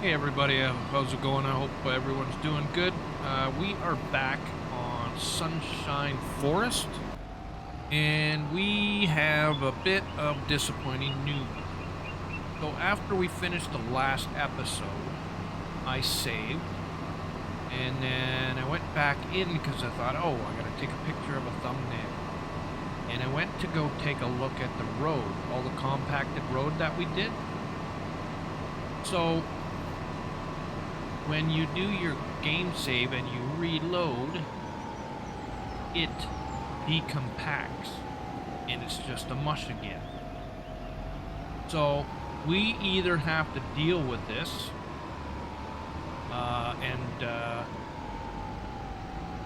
Hey everybody, how's it going? I hope everyone's doing good. We are back on Sunshine Forest, and we have a bit of disappointing news. So after we finished the last episode, I saved, and then I went back in because I thought, oh, I gotta take a picture of a thumbnail. And I went to go take a look at the road, all the compacted road that we did. So when you do your game save and you reload, it decompacts and it's just a mush again. So we either have to deal with this, I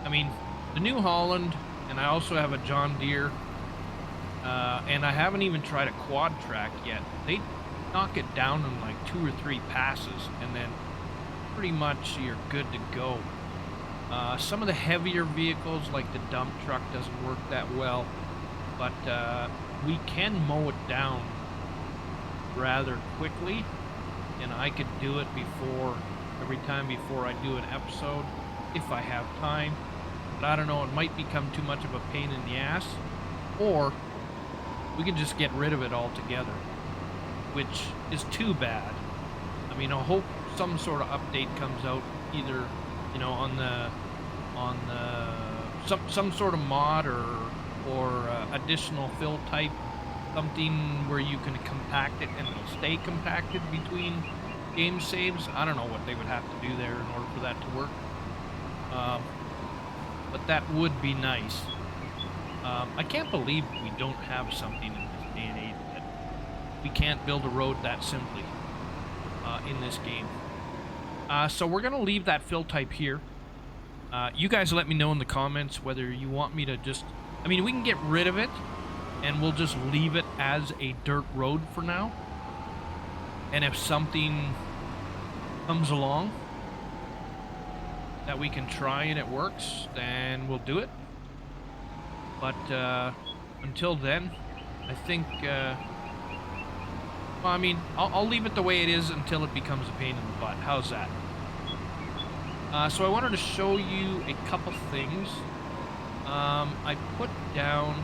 mean, the New Holland, and I also have a John Deere, and I haven't even tried a quad track yet. They knock it down in like 2 or 3 passes, and then pretty much you're good to go. Some of the heavier vehicles, like the dump truck, doesn't work that well, but we can mow it down rather quickly, and I could do it every time before I do an episode, if I have time. But I don't know, it might become too much of a pain in the ass, or we could just get rid of it altogether, which is too bad. I mean, I hope some sort of update comes out, either, some sort of mod or additional fill type, something where you can compact it and it'll stay compacted between game saves. I don't know what they would have to do there in order for that to work, um, but that would be nice. I can't believe we don't have something in this day and age that we can't build a road that simply in this game. So we're going to leave that fill type here. You guys let me know in the comments whether you want me to just... I mean, we can get rid of it, and we'll just leave it as a dirt road for now. And if something comes along that we can try and it works, then we'll do it. But until then, I think... well, I mean, I'll leave it the way it is until it becomes a pain in the butt. How's that? So I wanted to show you a couple things. I put down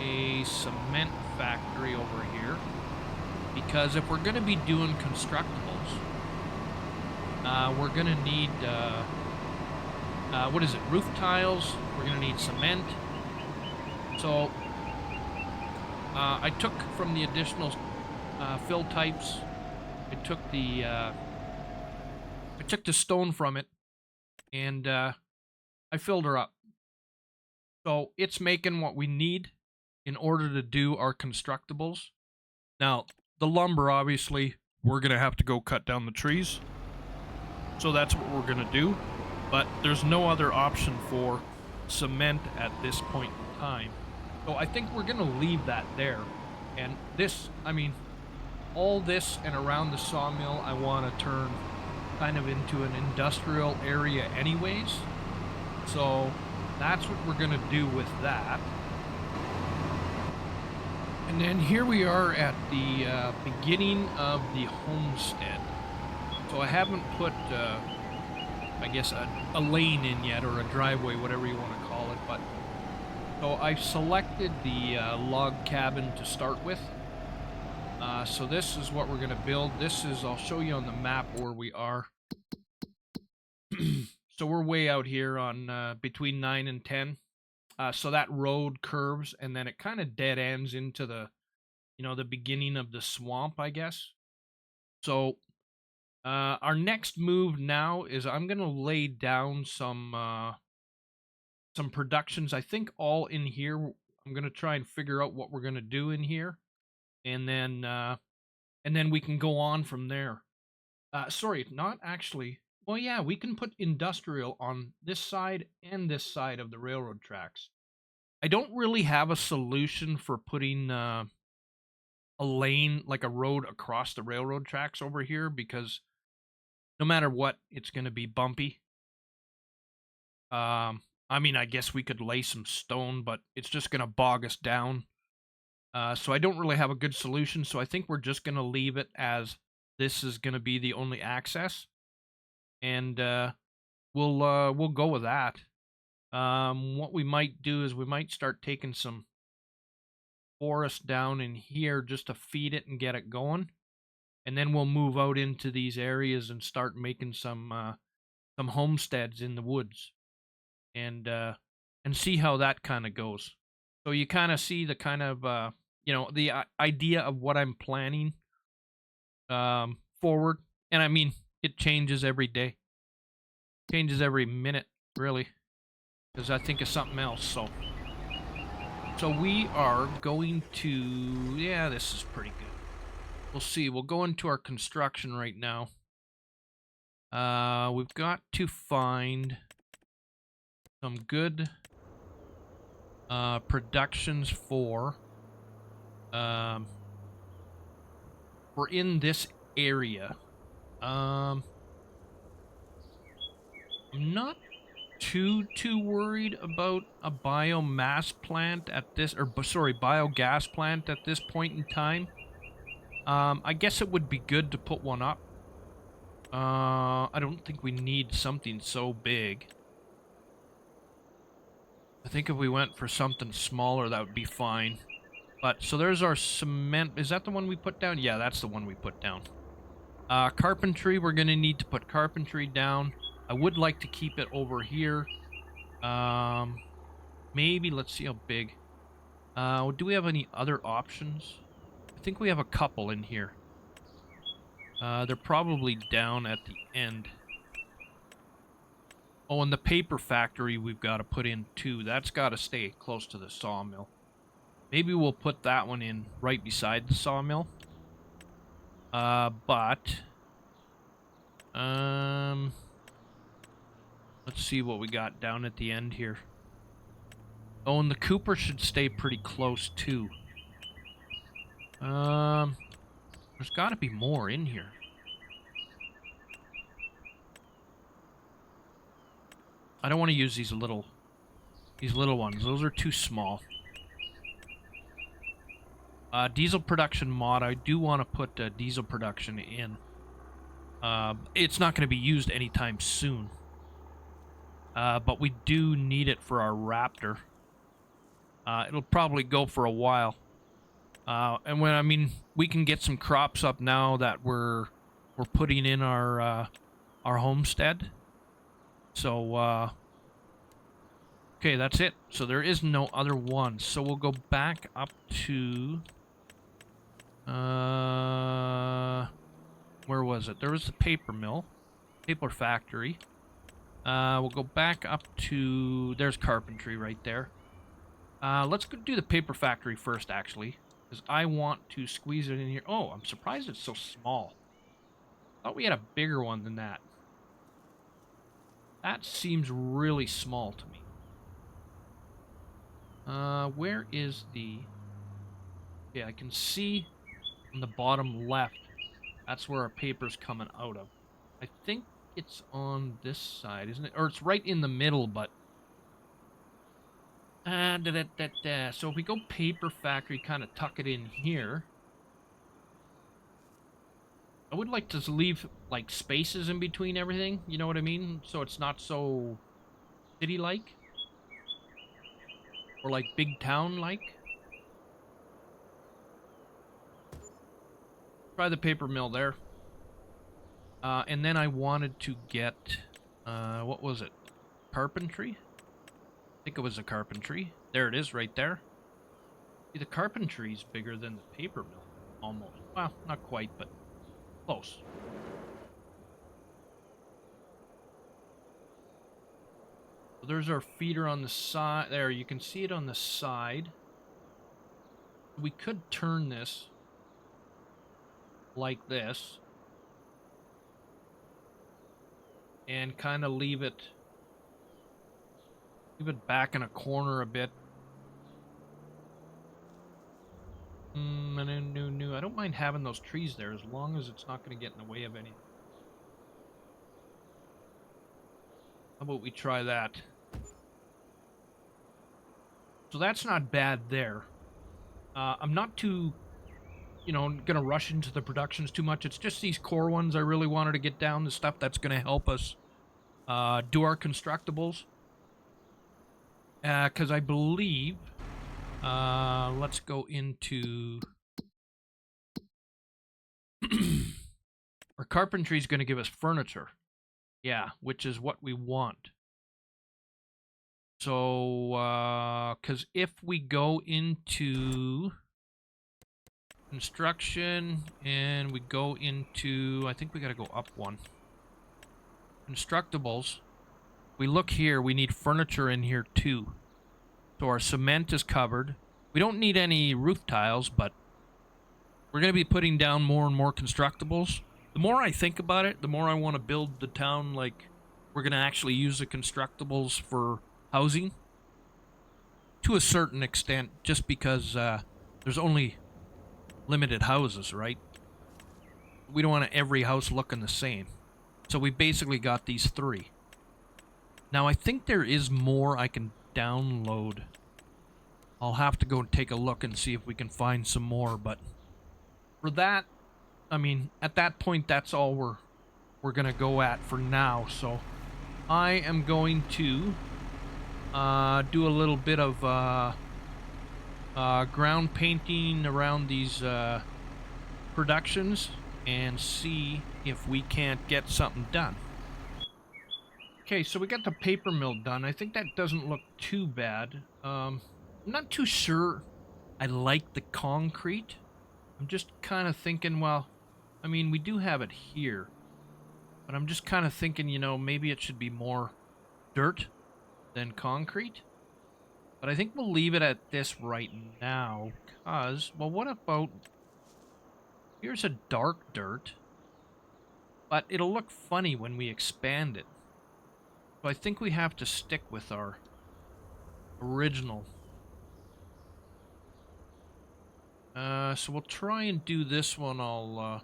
a cement factory over here because if we're going to be doing constructables, we're going to need, what is it, roof tiles, we're going to need cement. So I took from the additional fill types, I took the stone from it, and I filled her up. So it's making what we need in order to do our constructables. Now, the lumber, obviously, we're going to have to go cut down the trees. So that's what we're going to do. But there's no other option for cement at this point in time. So I think we're going to leave that there. And this, I mean, all this and around the sawmill, I want to turn kind of into an industrial area anyways. So that's what we're going to do with that. And then here we are at the beginning of the homestead. So I haven't put, I guess, a lane in yet, or a driveway, whatever you want to call it. But so I selected the log cabin to start with. So this is what we're going to build. This is, I'll show you on the map where we are. So we're way out here on between 9 and 10. So that road curves, and then it kind of dead ends into the, the beginning of the swamp, I guess. So our next move now is I'm going to lay down some productions. I think all in here. I'm going to try and figure out what we're going to do in here, and then we can go on from there. Sorry, not actually. Well, yeah, we can put industrial on this side and this side of the railroad tracks. I don't really have a solution for putting a lane, like a road across the railroad tracks over here, because no matter what, it's going to be bumpy. I mean, I guess we could lay some stone, but it's just going to bog us down. So I don't really have a good solution, so I think we're just going to leave it as this is going to be the only access, and we'll go with that. What we might do is we might start taking some forest down in here just to feed it and get it going, and then we'll move out into these areas and start making some homesteads in the woods, and see how that kind of goes. So you kind of see the kind of the idea of what I'm planning forward, and I mean it changes every day, changes every minute, really, because I think of something else. So we are going to, yeah, this is pretty good. We'll see. We'll go into our construction right now. We've got to find some good productions for we're in this area. I'm not too worried about a biomass plant at this, or sorry, biogas plant at this point in time. I guess it would be good to put one up. I don't think we need something so big. I think if we went for something smaller, that would be fine. But, so there's our cement. Is that the one we put down? Yeah, that's the one we put down. Carpentry, we're going to need to put carpentry down. I would like to keep it over here. Maybe, let's see how big. Do we have any other options? I think we have a couple in here. They're probably down at the end. Oh, and the paper factory we've got to put in too. That's got to stay close to the sawmill. Maybe we'll put that one in right beside the sawmill. Let's see what we got down at the end here. Oh, and the Cooper should stay pretty close too. There's got to be more in here. I don't want to use these little ones. Those are too small. Diesel production mod. I do want to put diesel production in. It's not going to be used anytime soon. But we do need it for our Raptor. It'll probably go for a while. And when, I mean, we can get some crops up now that we're putting in our homestead. So, okay, that's it. So there is no other one. So we'll go back up to, where was it? There was the paper mill, paper factory. We'll go back up to, there's carpentry right there. Let's go do the paper factory first, actually, because I want to squeeze it in here. Oh, I'm surprised it's so small. Thought we had a bigger one than that. That seems really small to me. Where is the... Yeah, I can see on the bottom left. That's where our paper's coming out of. I think it's on this side, isn't it? Or it's right in the middle, but... So if we go paper factory, kind of tuck it in here. I would like to leave, like, spaces in between everything. You know what I mean? So it's not so city-like. Or, like, big town-like. Try the paper mill there. And then I wanted to get, what was it? Carpentry? I think it was a carpentry. There it is, right there. See, the carpentry's bigger than the paper mill. Almost. Well, not quite, but close. So there's our feeder on the side. There, you can see it on the side. We could turn this like this. And kind of leave it back in a corner a bit. I don't mind having those trees there as long as it's not going to get in the way of anything. How about we try that? So that's not bad there. I'm not too you know, gonna rush into the productions too much. It's just these core ones I really wanted to get down, the stuff that's gonna help us do our constructibles. Because I believe, let's go into our carpentry is going to give us furniture. Yeah, which is what we want. So, because if we go into construction and we go into, I think we got to go up one. Constructibles. We look here, we need furniture in here too. So our cement is covered. We don't need any roof tiles, but we're going to be putting down more and more constructibles. The more I think about it, the more I want to build the town like we're going to actually use the constructibles for housing. To a certain extent, just because there's only limited houses, right? We don't want every house looking the same. So we basically got these three. Now I think there is more I can download. I'll have to go and take a look and see if we can find some more, but for that, I mean, at that point, that's all we're gonna go at for now. So I am going to do a little bit of ground painting around these productions and see if we can't get something done. Okay, so we got the paper mill done. I think that doesn't look too bad. I'm not too sure I like the concrete. I'm just kind of thinking, well, I mean, we do have it here. But I'm just kind of thinking, you know, maybe it should be more dirt than concrete. But I think we'll leave it at this right now. Because, well, what about... Here's a dark dirt. But it'll look funny when we expand it. So I think we have to stick with our original. So we'll try and do this one. I'll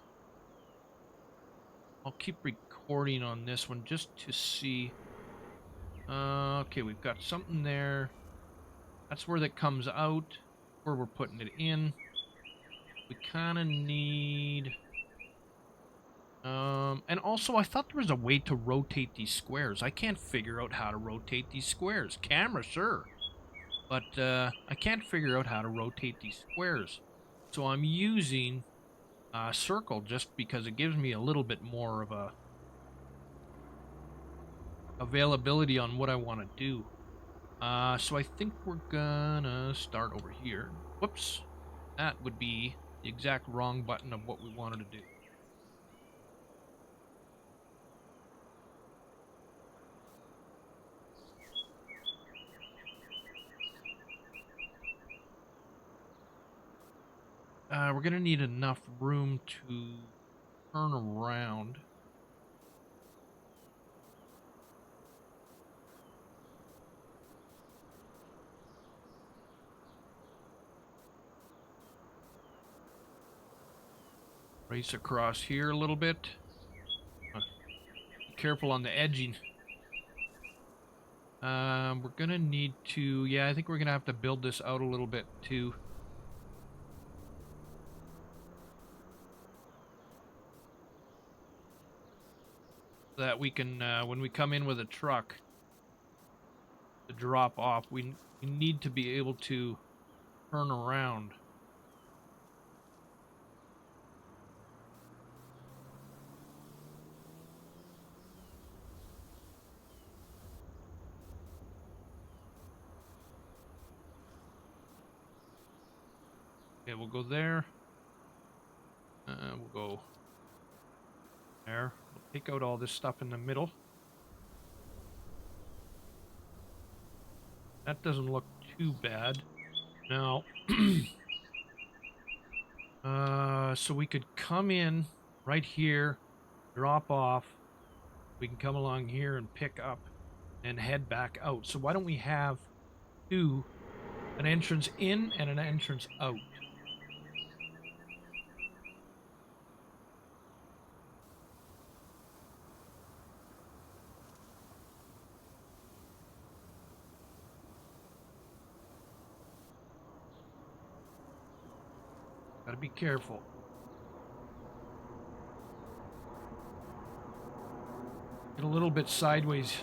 keep recording on this one just to see. Okay, we've got something there. That's where that comes out. Where we're putting it in. We kind of need... and also I thought there was a way to rotate these squares. I can't figure out how to rotate these squares. Camera, sure. But, I can't figure out how to rotate these squares. So I'm using a circle just because it gives me a little bit more of a availability on what I want to do. So I think we're gonna start over here. Whoops. That would be the exact wrong button of what we wanted to do. We're gonna need enough room to turn around. Race across here a little bit. Be careful on the edging. We're gonna need to... Yeah, I think we're gonna have to build this out a little bit too. So that we can, when we come in with a truck to drop off, we need to be able to turn around. Okay, we'll go there. We'll go there. We'll take out all this stuff in the middle. That doesn't look too bad. Now, so we could come in right here, drop off. We can come along here and pick up and head back out. So why don't we have an entrance in and an entrance out? Gotta be careful. a little bit sideways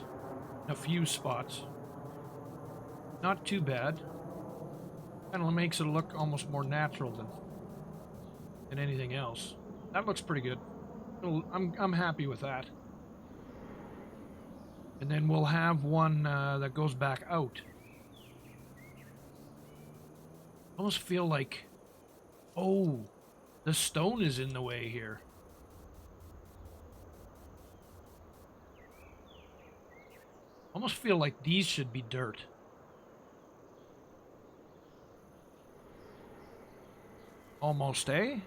in a few spots. Not too bad. Kind of makes it look almost more natural than anything else. That looks pretty good. I'm happy with that. And then we'll have one that goes back out. I almost feel like, oh, the stone is in the way here. Almost feel like these should be dirt. Almost, eh?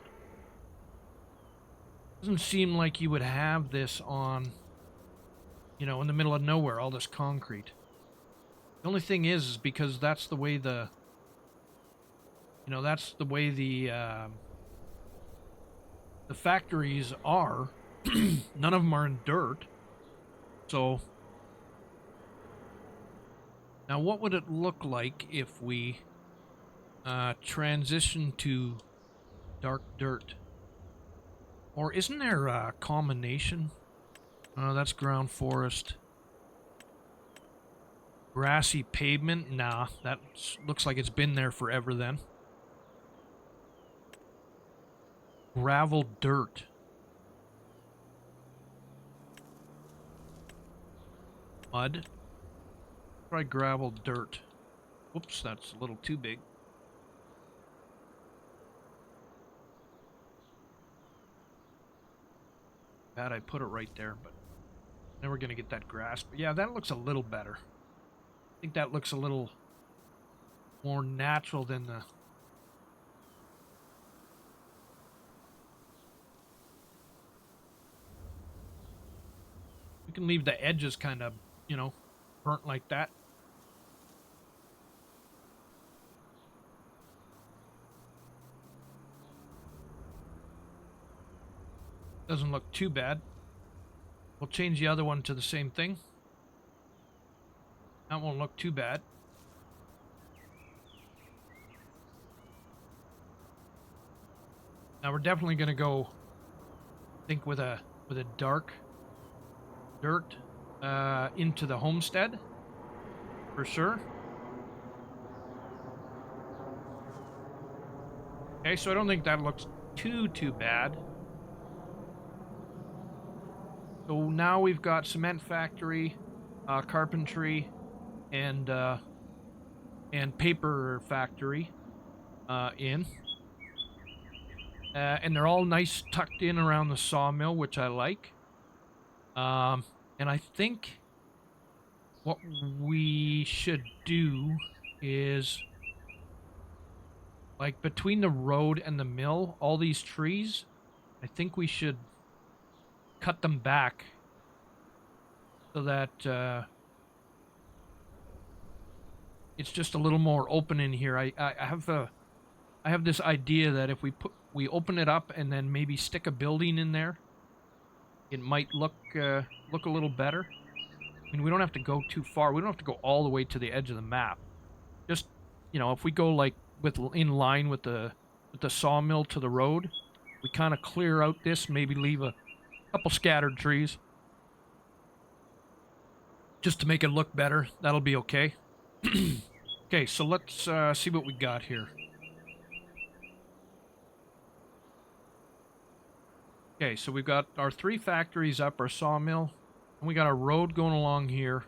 Doesn't seem like you would have this on, you know, in the middle of nowhere, all this concrete. The only thing is because that's the way the, you know, that's the way the factories are. None of them are in dirt. So, now what would it look like if we transition to dark dirt? Or isn't there a combination? That's ground forest. Grassy pavement? Nah, that looks like it's been there forever then. Gravel dirt. Mud. Try gravel dirt. Whoops, that's a little too big. Bad I put it right there, but then we're gonna get that grass. But yeah, that looks a little better. I think that looks a little more natural than the... We can leave the edges kind of, you know, burnt like that. Doesn't look too bad. We'll change the other one to the same thing. That won't look too bad. Now we're definitely going to go, I think, with a dark dirt into the homestead for sure. Okay, so I don't think that looks too bad. So now we've got cement factory, carpentry, and paper factory in. And they're all nice tucked in around the sawmill, which I like. And I think what we should do is, like, between the road and the mill, all these trees, I think we should cut them back so that it's just a little more open in here. I have this idea that if we open it up and then maybe stick a building in there, it might look a little better. I mean, we don't have to go too far. We don't have to go all the way to the edge of the map. Just, you know, if we go like in line with the sawmill to the road, we kind of clear out this, maybe leave a couple scattered trees just to make it look better. That'll be okay. Okay, so let's see what we got here. Okay, so we've got our 3 factories up, our sawmill, and we got our road going along here.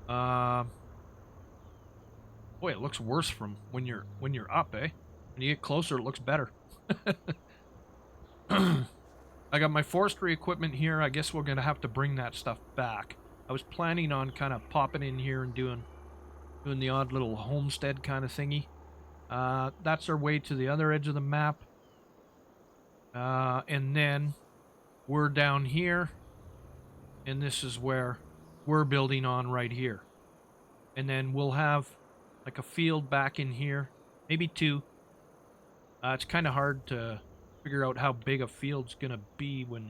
Boy, it looks worse from when you're up, eh? When you get closer, it looks better. I got my forestry equipment here. I guess we're gonna have to bring that stuff back. I was planning on kind of popping in here and doing the odd little homestead kind of thingy. That's our way to the other edge of the map. And then we're down here, and this is where we're building on right here. And then we'll have like a field back in here, maybe 2. It's kind of hard to figure out how big a field's gonna be when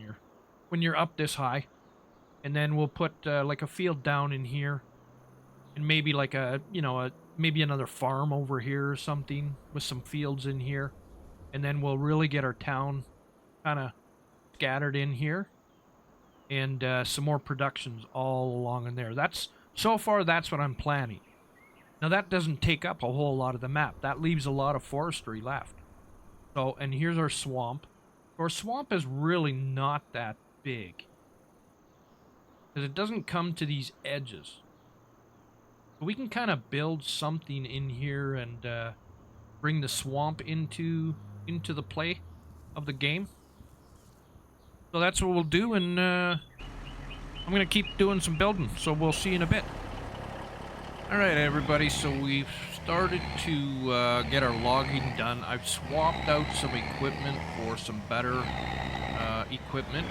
you're up this high. And then we'll put like a field down in here, and maybe like maybe another farm over here or something with some fields in here. And then we'll really get our town kind of scattered in here. and some more productions all along in there. So far, that's what I'm planning. Now, that doesn't take up a whole lot of the map. That leaves a lot of forestry left. So, and here's our swamp. Our swamp is really not that big, because it doesn't come to these edges. So we can kind of build something in here and bring the swamp into the play of the game. So that's what we'll do, and I'm going to keep doing some building, so we'll see you in a bit. Alright everybody, so we've started to get our logging done. I've swapped out some equipment for some better equipment.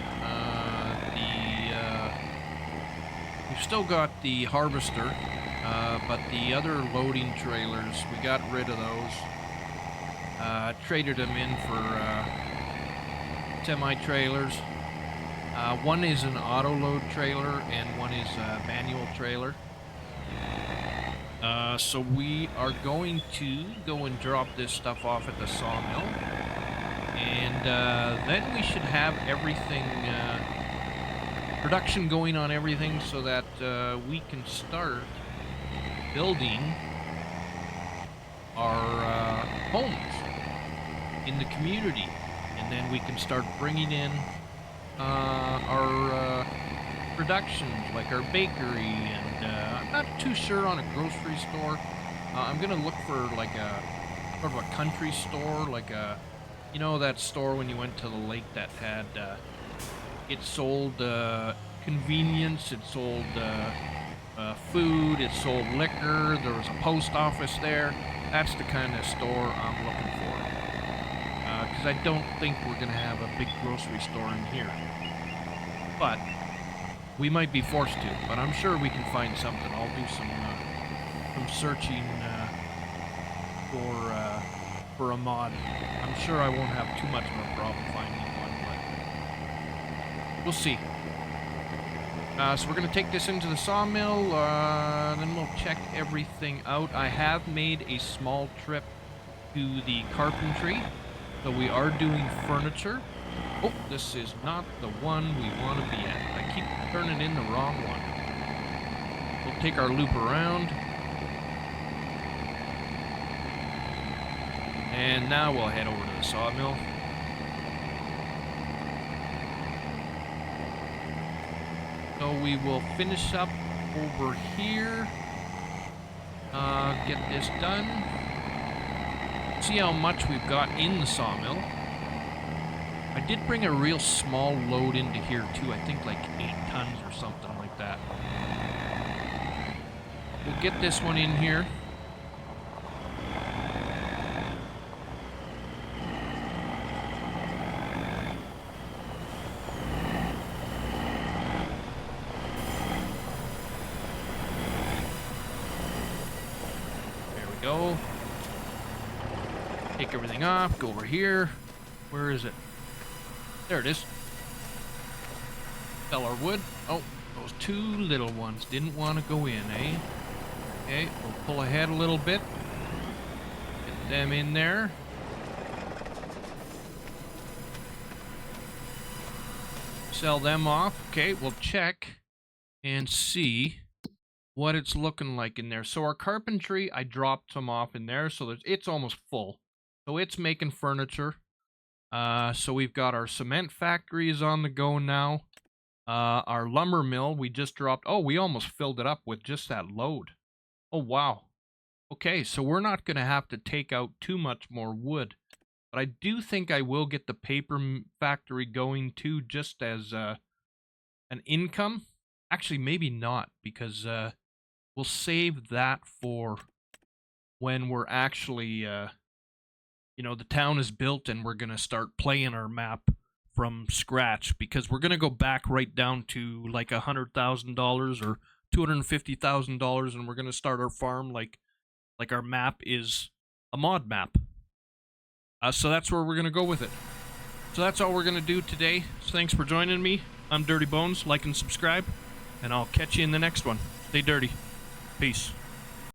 We've still got the harvester, but the other loading trailers, we got rid of those. Traded them in for semi-trailers. One is an auto-load trailer and one is a manual trailer. So we are going to go and drop this stuff off at the sawmill. And then we should have everything, production going on everything so that we can start building our homes in the community. And then we can start bringing in our productions, like our bakery, and I'm not too sure on a grocery store. I'm gonna look for like a sort of a country store, like a, you know, that store when you went to the lake that had it sold convenience, it sold food, it sold liquor, there was a post office there. That's the kind of store I'm looking for, because I don't think we're gonna have a big grocery store in here, but we might be forced to, but I'm sure we can find something. I'll do some searching for a mod. I'm sure I won't have too much of a problem finding one, but we'll see. So we're going to take this into the sawmill, then we'll check everything out. I have made a small trip to the carpentry, so we are doing furniture. Oh, this is not the one we want to be at. I keep turning in the wrong one. We'll take our loop around. And now we'll head over to the sawmill. So we will finish up over here. Get this done. See how much we've got in the sawmill. I did bring a real small load into here too, I think like 8 tons or something like that. We'll get this one in here. There we go. Take everything off, go over here. Where is it? There it is. Fell our wood. Oh, those 2 little ones didn't want to go in, eh? Okay, we'll pull ahead a little bit. Get them in there. Sell them off. Okay, we'll check and see what it's looking like in there. So our carpentry, I dropped some off in there, so it's almost full. So it's making furniture. So we've got our cement factories on the go now. Our lumber mill, we just dropped. Oh, we almost filled it up with just that load. Oh, wow. Okay, so we're not going to have to take out too much more wood. But I do think I will get the paper factory going too, just as an income. Actually, maybe not, because we'll save that for when we're actually... you know, the town is built and we're going to start playing our map from scratch, because we're going to go back right down to like $100,000 or $250,000, and we're going to start our farm like our map is a mod map. So that's where we're going to go with it. So that's all we're going to do today. So thanks for joining me. I'm Dirty Bones. Like and subscribe, and I'll catch you in the next one. Stay dirty. Peace.